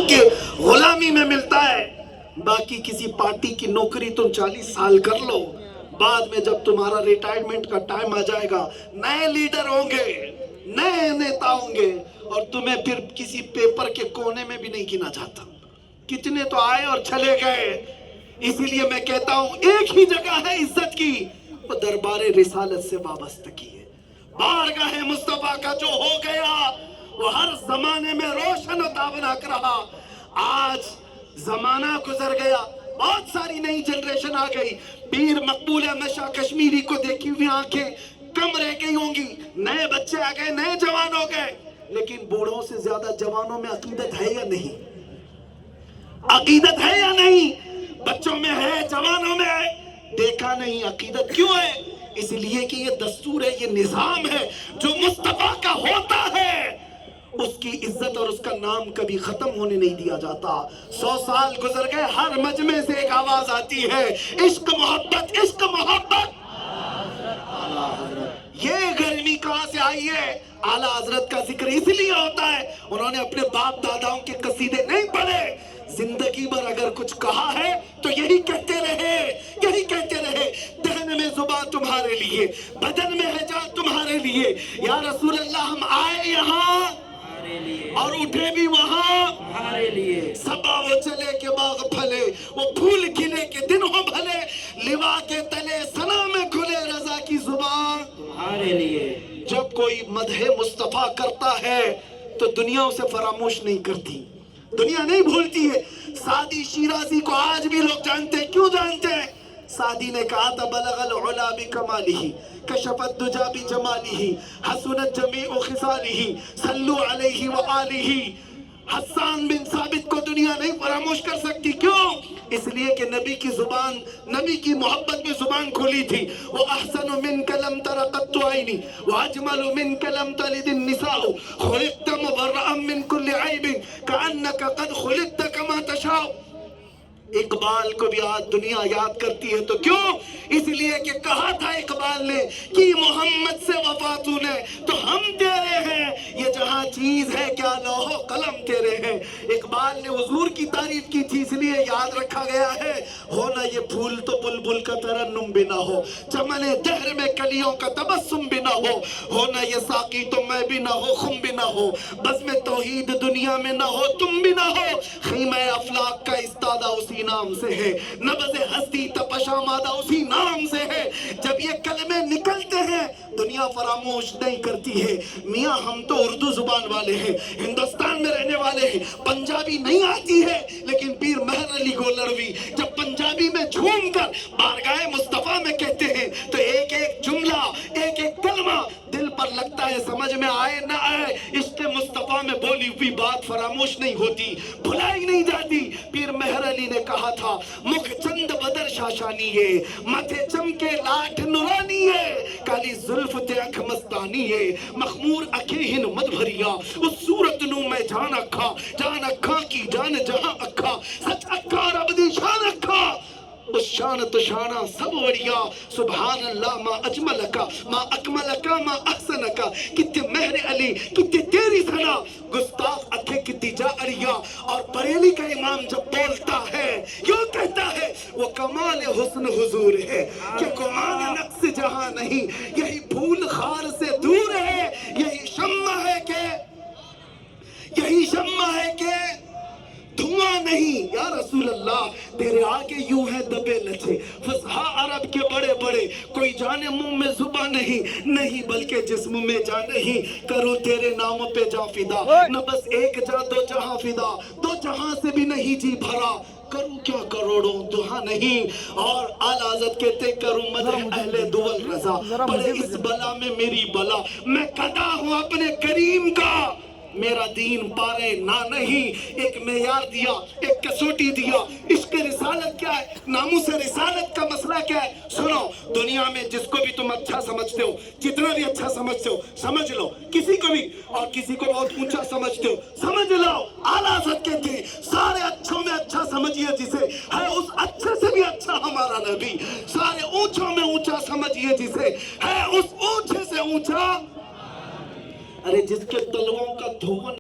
کہ غلامی میں ملتا ہے. باقی کسی پارٹی کی نوکری تم 40 سال کر لو, بعد میں جب تمہارا ریٹائرمنٹ کا ٹائم آ جائے گا, نئے لیڈر ہوں گے, نئے نیتا ہوں گے, اور تمہیں پھر کسی پیپر کے کونے میں بھی نہیں گنا جاتا. کتنے تو آئے اور چلے گئے. اسی لیے میں کہتا ہوں ایک ہی جگہ ہے عزت کی, وہ دربار رسالت سے وابستگی ہے. بارگاہ مصطفیٰ کا جو ہو گیا وہ ہر زمانے میں روشن و تابناک رہا. آج زمانہ گزر گیا, بہت ساری نئی جنریشن آ گئی. پیر مقبول احمد شاہ کشمیری کو دیکھی ہوئی آنکھیں کم رہ گئی ہوں گی. نئے بچے آ گئے, نئے جوان ہو گئے, لیکن بوڑھوں سے زیادہ جوانوں میں عقیدت ہے یا نہیں؟ عقیدت ہے یا نہیں؟ بچوں میں ہے, جوانوں میں ہے. دیکھا نہیں. عقیدت کیوں ہے؟ اس لیے کہ یہ دستور ہے, یہ نظام ہے. جو مصطفیٰ کا ہوتا ہے اس کی عزت اور اس کا نام کبھی ختم ہونے نہیں دیا جاتا. 100 سال گزر گئے, ہر مجمع سے ایک آواز آتی ہے, عشق محبت, عشق محبت. یہ گرمی کہاں سے آئی ہے؟ اعلیٰ حضرت کا ذکر اس لیے ہوتا ہے, انہوں نے اپنے باپ داداؤں کے قصیدے نہیں پڑھے. زندگی بھر اگر کچھ کہا ہے تو یہی کہتے رہے, یہی کہتے رہے. دہن میں زبان تمہارے لیے, بدن میں ہے جان تمہارے لیے. یا رسول اللہ, ہم آئے یہاں اور اٹھے بھی وہاں تمہارے لیے. صبا وہ چلے کے باغ پھلے, وہ پھول کھلے کے دن ہو بھلے. لوا کے تلے ثنا میں کھلے رضا کی زبان تمہارے لیے. جب کوئی مدح مصطفیٰ کرتا ہے تو دنیا اسے فراموش نہیں کرتی, دنیا نہیں بھولتی ہے. سعدی شیرازی کو آج بھی لوگ جانتے ہیں. کیوں جانتے ہیں؟ سعدی نے کہا تھا, بلغ العلا بکمالہ, کشف الدجا بجمالہ, حسنت جمیع خصالہ, صلو علیہ وآلہ. حسان بن ثابت کو دنیا نہیں فراموش کر سکتی. کیوں؟ اس لیے کہ نبی کی زبان, نبی کی محبت میں زبان کھلی تھی. وَأَحْسَنُ مِنْكَ لَمْ تَرَ قَطُّ عَيْنِي وَأَجْمَلُ مِنْكَ لَمْ تَلِدِ النِّسَاءُ خُلِقْتَ مُبَرَّأً مِنْ كُلِّ عَيْبٍ كَأَنَّكَ قَدْ خُلِقْتَ كَمَا تَشَاءُ. اقبال کو بھی آج دنیا یاد کرتی ہے. تو کیوں؟ اس لیے کہ کہا تھا اقبال نے کہ محمد سے وفا تو نے تو ہم تیرے ہیں, یہ جہاں چیز ہے کیا لوح و قلم تیرے ہیں. اقبال نے حضور کی تعریف کی تھی, اس لیے یاد رکھا گیا ہے. ہونا یہ پھول تو بلبل کا ترنم بھی نہ ہو, چمن دہر میں کلیوں کا تبسم بھی نہ ہو. ہونا یہ ساقی تو میں بھی نہ ہو, خم بھی نہ ہو, بزم توحید دنیا میں نہ ہو, تم بھی نہ ہو. خیمہ افلاک کا استادہ اسی نام سے ہے, نبض ہستی تپش آمادہ اسی نام سے ہے. جب یہ کلمے نکلتے ہیں دنیا فراموش نہیں کرتی ہے. میاں ہم تو اردو زبان والے ہیں, ہندوستان میں رہنے والے ہیں, پنجابی نہیں آتی ہے, لیکن پیر مہر علی گولڑوی جب پنجابی میں جھوم کر بارگاہ مصطفیٰ میں کہتے ہیں تو ایک ایک جملہ, ایک ایک کلمہ دل پر لگتا ہے, سمجھ میں آئے نہ آئے. عشق مصطفیٰ میں بولی ہوئی بات فراموش نہیں ہوتی, بھلائی نہیں جاتی. پیر مہر علی نے کہا تھا, مکھ چند بدر شاشانی ہے, ماتھے چمکے لاٹھ نورانی ہے, کالی زلف تے اکھ مستانی ہے, مخمور اکھیں ہن مد بھریا, اس صورت نو میں جان اکھا, جان اکھا کی جان جہاں اکھا, سچ اکھا رب دی شان اکھا, اس شان تو شانہ سب وڑیا. سبحان اللہ ما اجملکا ما اکملکا ما احسنکا. کتے مہر علی, کتے تیری ثنا, گستاخ اکھے کتی جا اریا. اور بریلی کا امام جب بولتا ہے یوں کہتا ہے, وہ کمال حسن حضور ہے کہ گمان نقص جہاں نہیں, یہی پھول خار سے دور ہے, یہی شمع ہے کہ, یہی شمع ہے کہ دھواں نہیں. یا رسول اللہ تیرے آگے یوں ہے دبے لچے, فصحا عرب کے بڑے بڑے, کوئی جانے منہ میں زبان نہیں, نہیں بلکہ جسم میں جان نہیں. کروں تیرے نام پہ جا فدا, نہ بس ایک جا دو جہاں فدا, دو جہاں سے بھی نہیں جی بھرا, کروں کیا کروڑوں دہا نہیں. اور اعلیٰ حضرت کہتے کروں مدح اہل دول رضا, پڑے اس بلا میں میری بلا, میں قدا ہوں اپنے کریم کا, میرا دین پارے نہ نہیں. ایک معیار دیا, ایک کسوٹی دیا. عشق رسالت کیا ہے, ناموس رسالت کا مسئلہ کیا ہے؟ سنو, دنیا میں جس کو بھی تم اچھا سمجھتے ہو, جتنا بھی اچھا سمجھتے ہو سمجھ لو, کسی کو بھی, اور کسی کو بہت اونچا سمجھتے ہو سمجھ لو. اعلیٰ حضرت کہتے ہیں سارے اچھوں میں اچھا سمجھیے جسے ہے, اس اچھے سے بھی اچھا ہمارا نبی. سارے اونچوں میں اونچا سمجھیے جسے ہے, اس اونچے سے اونچا. ارے جس کے تلووں کا دھون